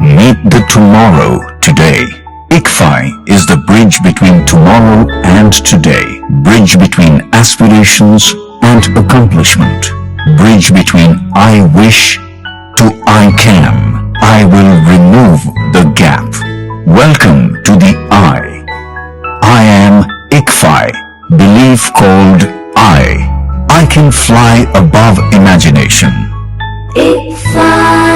Meet the tomorrow today. ICFI is the bridge between tomorrow and today. Bridge between aspirations and accomplishment. Bridge between I wish to I can. I will remove the gap. Welcome to the I. I am ICFI. Belief called I. I can fly above imagination. ICFI.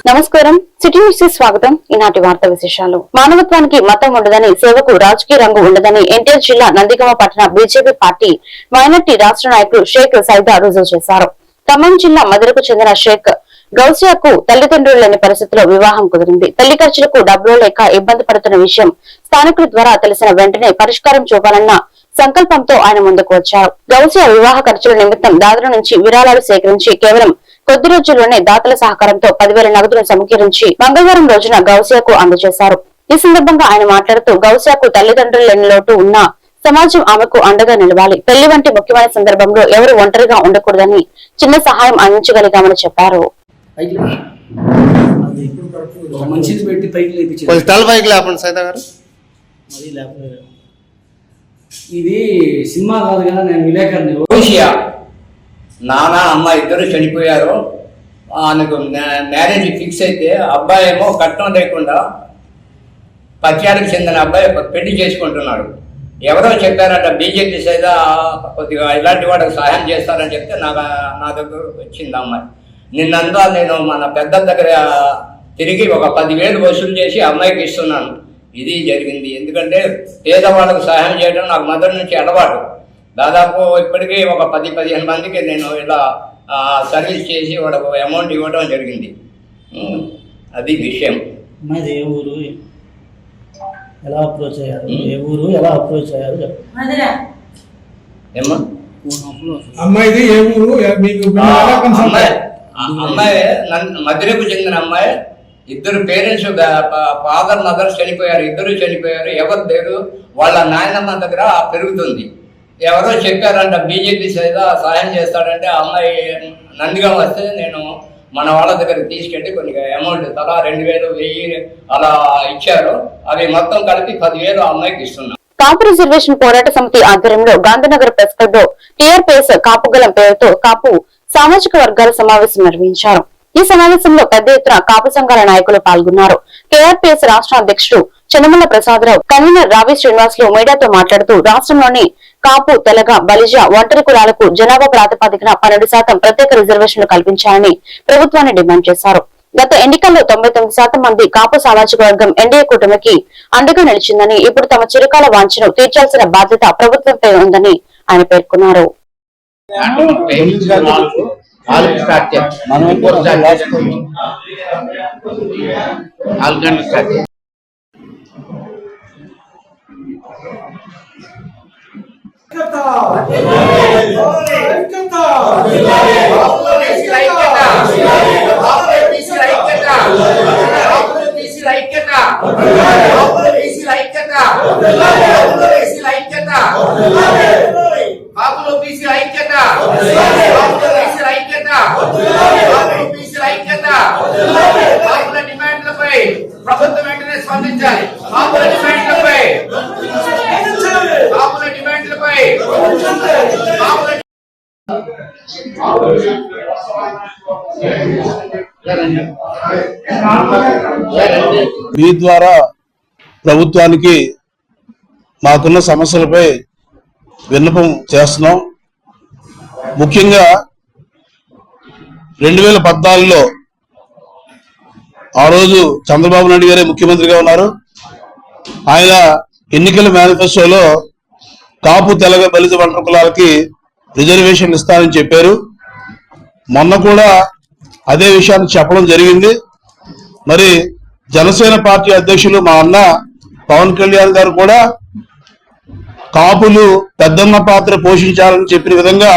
నమస్కారం. City news కి స్వాగతం. ఈనాటి వార్తా విశేషాలు. మానవత్వానికి మతం ఉండదని, సేవకు రాజకీయ రంగు ఉండదని ఎన్టీఆర్ జిల్లా నందిగామ పట్టణ బీజేపీ పార్టీ మైనార్టీ రాష్ట్ర నాయకులు షేక్ సైదా రుజువు చేశారు. ఖమ్మం జిల్లా మధురకు చెందిన షేక్ గౌసియాకు తల్లిదండ్రులు లేని పరిస్థితిలో వివాహం కుదిరింది. తల్లి ఖర్చులకు డబ్బులు లేక ఇబ్బంది పడుతున్న విషయం స్థానికుల ద్వారా తెలిసిన వెంటనే పరిష్కారం చూపాలన్న సంకల్పంతో ఆయన ముందుకు వచ్చారు. గౌసియా వివాహ ఖర్చుల నిమిత్తం దాతల నుంచి విరాళాలు సేకరించి కేవలం కొద్ది రోజుల్లోనే దాతల సహకారంతో 10,000 నగదును సమకూరించి మంగళవారం రోజున గౌసియాకు అందజేశారు. ఈ సందర్భంగా ఆయన మాట్లాడుతూ గౌసియాకు తల్లిదండ్రులు లేని లోటు ఉన్నా సమాజం ఆమెకు అండగా నిలవాలి. పెళ్లి వంటి ముఖ్యమైన సందర్భంలో ఎవరు ఒంటరిగా ఉండకూడదని చిన్న సహాయం అందించగలిగామని చెప్పారు. ఇది సినిమా కాదు కదా, నేను విలేకరుని. నాన్న అమ్మ ఇద్దరు చనిపోయారు. ఆయనకు మ్యారేజ్ ఫిక్స్ అయితే అబ్బాయి ఏమో కట్నం లేకుండా పత్యాలకు చెందిన అబ్బాయి పెళ్లి చేసుకుంటున్నాడు. ఎవరో చెప్పారట బీజేపీ సైద కొద్దిగా ఇలాంటి వాడికి సహాయం చేస్తారని చెప్తే నా దగ్గర వచ్చింది అమ్మాయి. నిన్నంతా నేను మన పెద్ద దగ్గర తిరిగి ఒక 10,000 వసూలు చేసి అమ్మాయికి ఇస్తున్నాను. ఇది జరిగింది. ఎందుకంటే పేదవాళ్ళకు సహాయం చేయడం నాకు మొదటి నుంచి అలవాటు. దాదాపు ఇప్పటికీ ఒక 10-15 మందికి నేను ఇలా సర్వీస్ చేసి వాళ్ళకు అమౌంట్ ఇవ్వడం జరిగింది. అది విషయం. అమ్మాయిది ఏ ఊరు, ఎలా అప్రోచ్ అయ్యారు? ఏ ఊరు, ఎలా అప్రోచ్ అయ్యారు? ఏమ్మా అమ్మాయిది ఏ ఊరు? అమ్మాయి మధురకు చెందిన అమ్మాయి. ఇద్దరు పేరెంట్స్ ఫాదర్ మదర్ చనిపోయారు. ఇద్దరు చనిపోయారు. ఎవరు లేరు. వాళ్ళ నాయనమ్మ దగ్గర పెరుగుతుంది. ఎవరో చెప్పారంట బీజేపీ సహాయం చేస్తాడంటే అమ్మాయి నందిగా వస్తే నేను మన వాళ్ళ దగ్గర తీసుకెళ్ళి కొన్ని అమౌంట్ తలా 2,000, 1,000 అలా ఇచ్చారు. అవి మొత్తం కలిపి 10,000 అమ్మాయికి ఇస్తున్నాం. కాపు రిజర్వేషన్ పోరాట సమితి ఆధ్వర్యంలో గాంధీనగర్ ప్రెస్ క్లబ్ లో టీఆర్పీఎస్ కాపుగలం పేరుతో కాపు సామాజిక వర్గాల సమావేశం నిర్వహించారు. ఈ సమావేశంలో పెద్ద ఎత్తున కాపు సంఘాల నాయకులు పాల్గొన్నారు. టీఆర్పీఎస్ రాష్ట్ర అధ్యక్షుడు చెన్నమల్ల ప్రసాదరావు, కన్వీనర్ రావి శ్రీనివాసులు మీడియాతో మాట్లాడుతూ రాష్ట్రంలోని కాపు, తెలగ, బలిజ, ఒంటరి కులాలకు జనాభా ప్రాతిపదికన 12% ప్రత్యేక రిజర్వేషన్లు కల్పించాలని ప్రభుత్వాన్ని డిమాండ్ చేశారు. గత ఎన్నికల్లో 99% మంది కాపు సామాజిక వర్గం ఎన్డీఏ కూటమికి అండగా నిలిచిందని, ఇప్పుడు తమ చిరకాల వాంఛను తీర్చాల్సిన బాధ్యత ప్రభుత్వంపై ఉందని ఆయన పేర్కొన్నారు. ప్రభుత్వం వెంటనే స్పందించాలి. కాపుల డిమాండ్లపై మీ ద్వారా ప్రభుత్వానికి మాకున్న సమస్యలపై విన్నపం చేస్తున్నాం. ముఖ్యంగా 2014లో ఆ రోజు చంద్రబాబు నాయుడు గారే ముఖ్యమంత్రిగా ఉన్నారు. ఆయన ఎన్నికల మేనిఫెస్టోలో కాపు, తెలగ, బలిజ, ఒంటరి కులాలకి రిజర్వేషన్ ఇస్తానని చెప్పారు. మొన్న కూడా అదే విషయాన్ని చెప్పడం జరిగింది. మరి జనసేన పార్టీ అధ్యక్షులు మా అన్న పవన్ కళ్యాణ్ గారు కూడా కాపులు పెద్దన్న పాత్ర పోషించాలని చెప్పిన విధంగా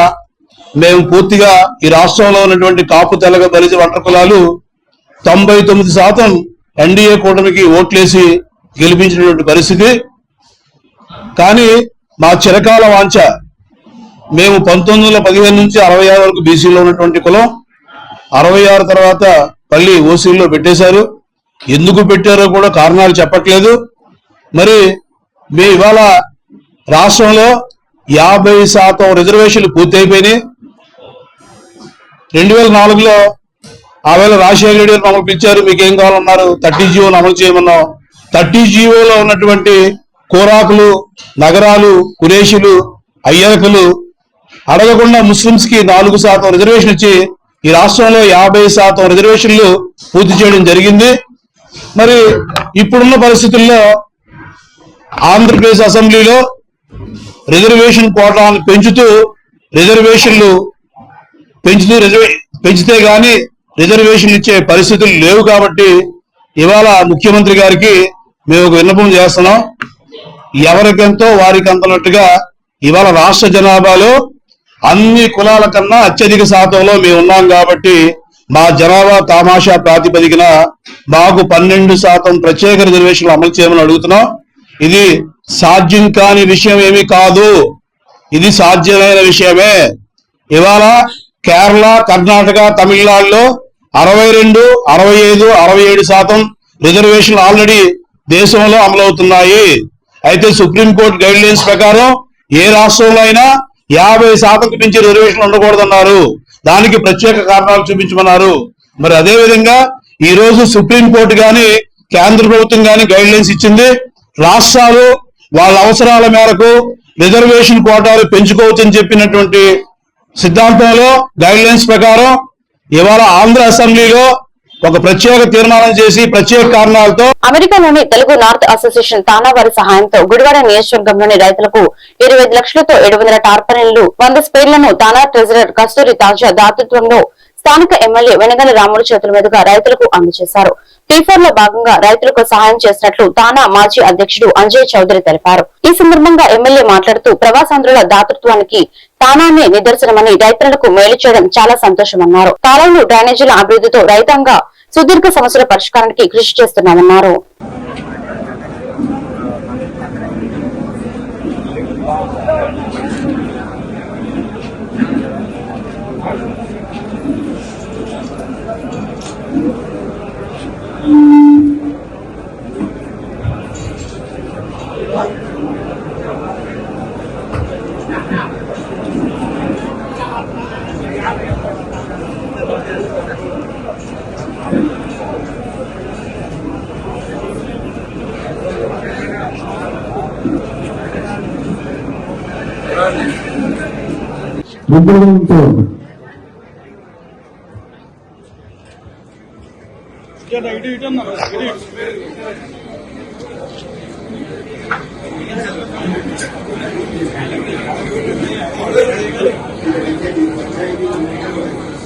మేము పూర్తిగా ఈ రాష్ట్రంలో ఉన్నటువంటి కాపు, తెలగ, బలిజ, ఒంటరి కులాలు 99% ఎన్డీఏ కూటమికి ఓట్లేసి గెలిపించినటువంటి పరిస్థితి. కానీ మా చిరకాల వాంఛ, మేము 1915 నుంచి 66 వరకు బీసీలో ఉన్నటువంటి కులం, 66 తర్వాత మళ్ళీ ఓసీలో పెట్టేశారు. ఎందుకు పెట్టారో కూడా కారణాలు చెప్పట్లేదు. మరి మేము ఇవాళ రాష్ట్రంలో 50% రిజర్వేషన్లు పూర్తయిపోయినాయి. 2004లో ఆ వేళ రాజశేఖర రెడ్డి గారు మమ్మల్ని పిలిచారు, మీకేం కావాలన్నారు, 30 జీవోను అమలు చేయమన్నాం. 30 జీవోలో ఉన్నటువంటి కోరాకులు, నగరాలు, కురేషులు, అయ్యకులు అడగకుండా ముస్లింస్ కి 4% రిజర్వేషన్ ఇచ్చి ఈ రాష్ట్రంలో 50% రిజర్వేషన్లు పూర్తి చేయడం జరిగింది. మరి ఇప్పుడున్న పరిస్థితుల్లో ఆంధ్రప్రదేశ్ అసెంబ్లీలో రిజర్వేషన్ కోటాను పెంచితే గాని రిజర్వేషన్ ఇచ్చే పరిస్థితులు లేవు. కాబట్టి ఇవాళ ముఖ్యమంత్రి గారికి మేము ఒక విన్నపం చేస్తున్నాం. ఎవరికెంతో వారికి అంతనట్టుగా ఇవాళ రాష్ట్ర జనాభాలో అన్ని కులాల కన్నా అత్యధిక శాతంలో మేము ఉన్నాం. కాబట్టి మా జనాభా తామాషా ప్రాతిపదికన మాకు 12% ప్రత్యేక రిజర్వేషన్లు అమలు చేయమని అడుగుతున్నాం. ఇది సాధ్యం కాని విషయం ఏమీ కాదు, ఇది సాధ్యమైన విషయమే. ఇవాళ కేరళ, కర్ణాటక, తమిళనాడులో 62, 65, 67% రిజర్వేషన్లు ఆల్రెడీ దేశంలో అమలవుతున్నాయి. అయితే సుప్రీంకోర్టు గైడ్ లైన్స్ ప్రకారం ఏ రాష్ట్రంలో అయినా 50%కు మించి రిజర్వేషన్లు ఉండకూడదన్నారు. దానికి ప్రత్యేక కారణాలు చూపించమన్నారు. మరి అదే విధంగా ఈ రోజు సుప్రీంకోర్టు గాని కేంద్ర ప్రభుత్వం గాని గైడ్ లైన్స్ ఇచ్చింది. రాష్ట్రాలు వాళ్ళ అవసరాల మేరకు రిజర్వేషన్ కోటాలు పెంచుకోవచ్చని చెప్పినటువంటి సిద్ధాంతంలో గైడ్ లైన్స్ ప్రకారం ఇవాళ ఆంధ్ర అసెంబ్లీలో ఒక ప్రత్యేక తీర్మానం చేసి ప్రత్యేక కారణాలతో అమెరికాలోని తెలుగు నార్త్ అసోసియేషన్ తానా వారి సహాయంతో గుడివాడ నియోజకవర్గంలోని రైతులకు 25 లక్షలతో 700 టార్పలిన్లు, 100 స్పేర్లను తానా ట్రెజరర్ కస్తూరి తాజా దాతృత్వంలో స్థానిక ఎమ్మెల్యే వెనగల రాముడు చేతుల మీదుగా రైతులకు అందజేశారు. T4 లో భాగంగా రైతులకు సహాయం చేసినట్లు తానా మాజీ అధ్యక్షుడు అంజయ్ చౌదరి తెలిపారు. ఈ సందర్భంగా ఎమ్మెల్యే మాట్లాడుతూ ప్రవాసాంధ్రుల దాతృత్వానికి తానానే నిదర్శనమని, రైతులకు మేలు చేయడం చాలా సంతోషమన్నారు. కాలువలు, డ్రైనేజీల అభివృద్ధితో రైతాంగ సుదీర్ఘ సమస్యల పరిష్కారానికి కృషి చేస్తున్నామన్నారు.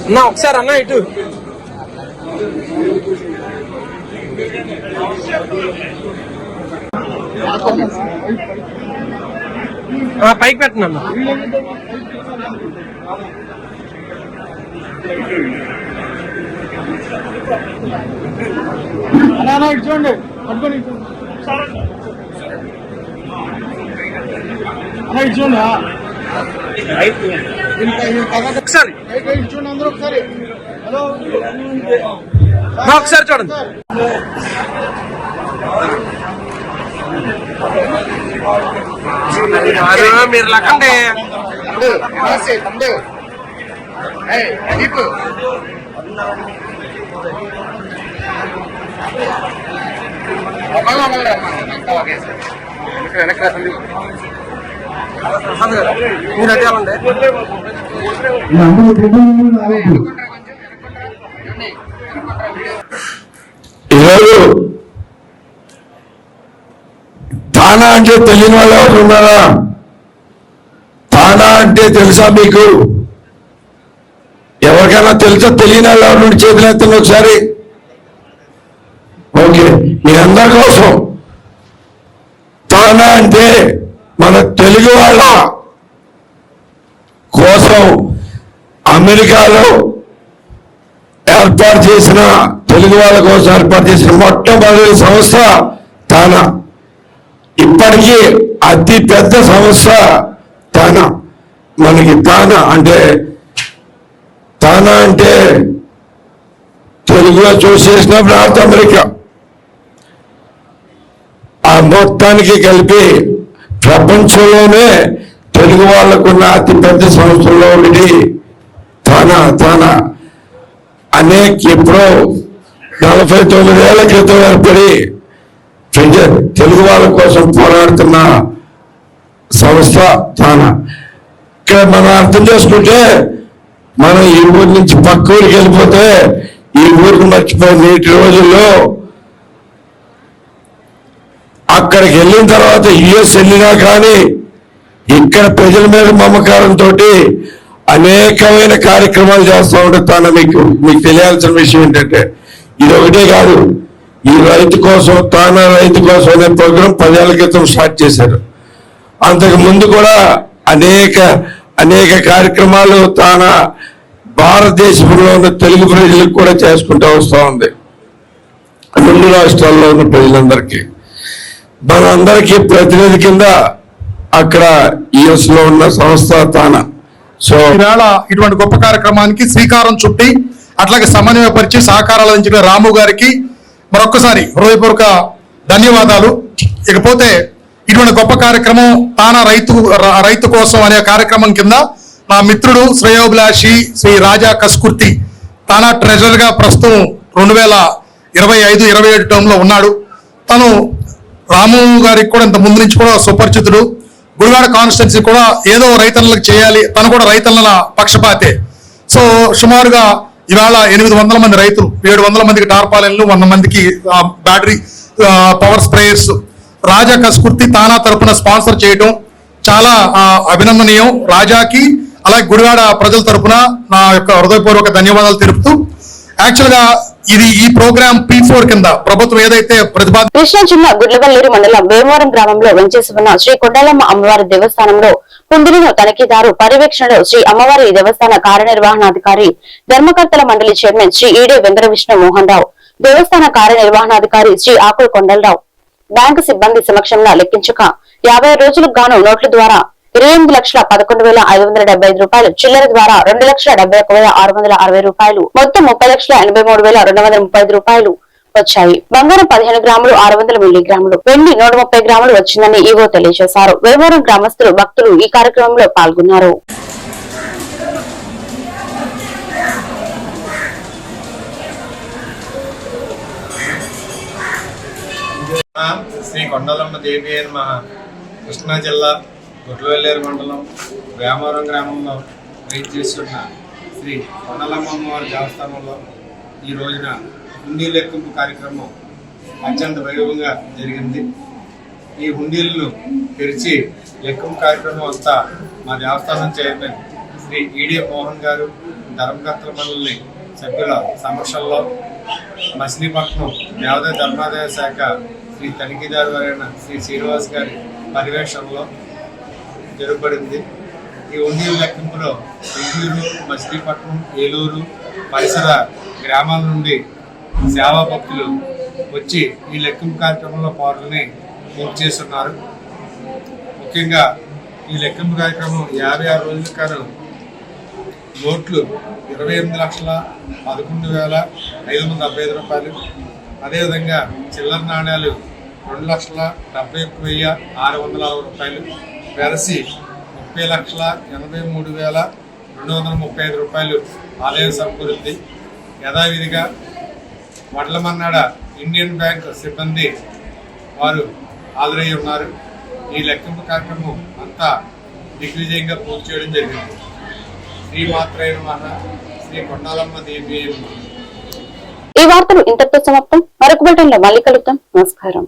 అన్నా ఒకసారి అన్న ఇటు పైకి పెట్టినా ఇటు చూడండి, పట్టుకొని ఇటు చూడండి ఒకసారి చూడండి, అందరూ ఒకసారి హలో ఒకసారి చూడండి. మీరు లక్కండి మీరు అడ్డాలండి. ఈరోజు తానా అంటే తెలియని వాళ్ళు ఎవరు ఉన్నారా? తానా అంటే తెలుసా మీకు? ఎవరికైనా తెలుసా? తెలియని వాళ్ళు ఎవరి నుండి చేతులు ఎత్తండి ఒకసారి. ఓకే, మీ అందరి కోసం తానా అంటే మన తెలుగు వాళ్ళ కోసం అమెరికాలో ఏర్పాటు ఏర్పాటు చేసిన తెలుగు వాళ్ళ కోసం ఏర్పాటు చేసిన మొట్టమొదటి సంస్థ తానా. ఇప్పటికీ అతి పెద్ద సంస్థ తానా. మనకి తానా అంటే Telugu association of north America. ఆ మొత్తానికి కలిపి ప్రపంచంలోనే తెలుగు వాళ్ళకున్న అతి పెద్ద సంస్థల్లో ఒకటి తానా. ఎప్పుడో 49 ఏళ్ల క్రితం ఏర్పడి తెలుగు వాళ్ళ కోసం పోరాడుతున్న సంస్థ తానా. ఇక్కడ మనం అర్థం చేసుకుంటే, మనం ఈ ఊరి నుంచి పక్క ఊరికి వెళ్ళిపోతే ఈ ఊరికి మర్చిపోయి నేటి రోజుల్లో అక్కడికి వెళ్ళిన తర్వాత యుఎస్ వెళ్ళినా కానీ ఇక్కడ ప్రజల మీద మమకారంతో అనేకమైన కార్యక్రమాలు చేస్తూ ఉంటాను. మీకు తెలియాల్సిన విషయం ఏంటంటే, ఇది ఒకటే కాదు, ఈ రైతు కోసం రైతు కోసం అనే ప్రోగ్రాం 10 ఏళ్ల క్రితం స్టార్ట్ చేశారు. అంతకు ముందు కూడా అనేక కార్యక్రమాలు భారతదేశంలో ఉన్న తెలుగు ప్రజలకు కూడా చేసుకుంటూ వస్తూ ఉంది. 2 రాష్ట్రాల్లో ఉన్న ప్రజలందరికీ, మనందరికీ ప్రతినిధి కింద అక్కడ యుఎస్ లో ఉన్న సంస్థ తానా. సో ఈవేళ ఇటువంటి గొప్ప కార్యక్రమానికి శ్రీకారం చుట్టి అట్లాగే సమన్వయపరిచి సహకారాలు అందించిన రాము గారికి మరొక్కసారి హృదయపూర్వక ధన్యవాదాలు. ఇకపోతే ఇటువంటి గొప్ప కార్యక్రమం తానా రైతు కోసం అనే కార్యక్రమం కింద నా మిత్రుడు శ్రేయోభిలాషి శ్రీ రాజా కస్కుర్తి తానా ట్రెజరర్ గా ప్రస్తుతం 2025-27 టర్మ్ లో ఉన్నాడు. తను రాము గారికి కూడా ఇంత ముందు నుంచి కూడా సుపరిచితుడు. గుడివాడ కాన్స్టిట్యున్సీ కూడా ఏదో రైతన్నలకు చేయాలి, తను కూడా రైతన్నల పక్షపాతే. సో సుమారుగా ఇవాళ 800 మంది రైతులు, 700 మందికి టార్పాలిన్లు, 100 మందికి బ్యాటరీ పవర్ స్ప్రేయర్స్ రాజా కస్కుర్తి తానా తరపున స్పాన్సర్ చేయడం చాలా అభినందనీయం. రాజాకి అలాగే గుడివాడ ప్రజల తరపున నా యొక్క హృదయపూర్వక ధన్యవాదాలు తెలుపుతూ, యాక్చువల్ గా ఈ ప్రోగ్రామ్ P4 కింద ప్రభుత్వం ఏదైతే కృష్ణా జిల్లా గుడ్లవల్లేరు మండలం వేమవరం గ్రామంలో వెంచేసి ఉన్న శ్రీ కొండలమ్మ అమ్మవారి దేవస్థానంలో కుండిలను తనిఖీదారు పర్యవేక్షణలో శ్రీ అమ్మవారి దేవస్థాన కార్యనిర్వహణాధికారి ధర్మకర్తల మండలి చైర్మన్ శ్రీ ఈడే వెంకట విష్ణు మోహన్ రావు, దేవస్థాన కార్యనిర్వహణాధికారి శ్రీ ఆకుల కొండలరావు బ్యాంకు సిబ్బంది సమక్షంలో లెక్కించక 50 రోజులకు గాను నోట్ల ద్వారా 28,11,575 రూపాయలు, చిల్లర ద్వారా 2,71,660 రూపాయలు, మొత్తం 30,83,235 రూపాయలు వచ్చాయి. బంగారం 15 గ్రాములు 600 మిల్లీగ్రాములు, వెండి 130 గ్రాములు వచ్చిందని ఈవో తెలియజేశారు. వేమవరం గ్రామస్తులు భక్తులు ఈ కార్యక్రమంలో పాల్గొన్నారు. శ్రీ కొండలమ్మ దేవి అని మా కృష్ణా జిల్లా గుడ్లవల్లేరు మండలం వేమవరం గ్రామంలో వేయించేస్తున్న శ్రీ కొండలమ్మ అమ్మవారి దేవస్థానంలో ఈ రోజున హుండీ లెక్కింపు కార్యక్రమం అత్యంత వైభవంగా జరిగింది. ఈ హుండీలను తెరిచి లెక్కింపు కార్యక్రమం అంతా మా దేవస్థానం చైర్మన్ శ్రీ ఈడే మోహన్ గారు, ధర్మకర్తల మండలి సభ్యుల సమక్షంలో మచిలీపట్నం దేవాదాయ ధర్మాదాయ శాఖ శ్రీ తనిఖీదారు వారైన శ్రీ శ్రీనివాస్ గారి పర్యవేక్షణలో జరగబడింది. ఈ హుండీల లెక్కింపులో ఇంగూరు, మచిలీపట్నం, ఏలూరు పరిసర గ్రామాల నుండి సేవా భక్తులు వచ్చి ఈ లెక్కింపు కార్యక్రమంలో పాల్గొని పూర్తి చేస్తున్నారు. ముఖ్యంగా ఈ లెక్కింపు కార్యక్రమం 56 రోజుల కాను నోట్లు 28,11,575 రూపాయలు, అదేవిధంగా చిల్లర నాణ్యాలు 2,71,660 రూపాయలు, వెరసి 30,83,235 రూపాయలు ఆదాయం సమకూరింది. యథావిధిగా వడ్లమన్నాడ ఇండియన్ బ్యాంక్ సిబ్బంది వారు హాజరై ఉన్నారు. ఈ లెక్కింపు కార్యక్రమం అంతా దిగ్విజయంగా పూర్తి చేయడం జరిగింది. శ్రీమాత్రే నమః, శ్రీ కొండలమ్మ దేవి. ఈ వార్తలు ఇంతటితో సమాప్తం. మరొక బులెటిన్లో మళ్ళీ కలుద్దాం. నమస్కారం.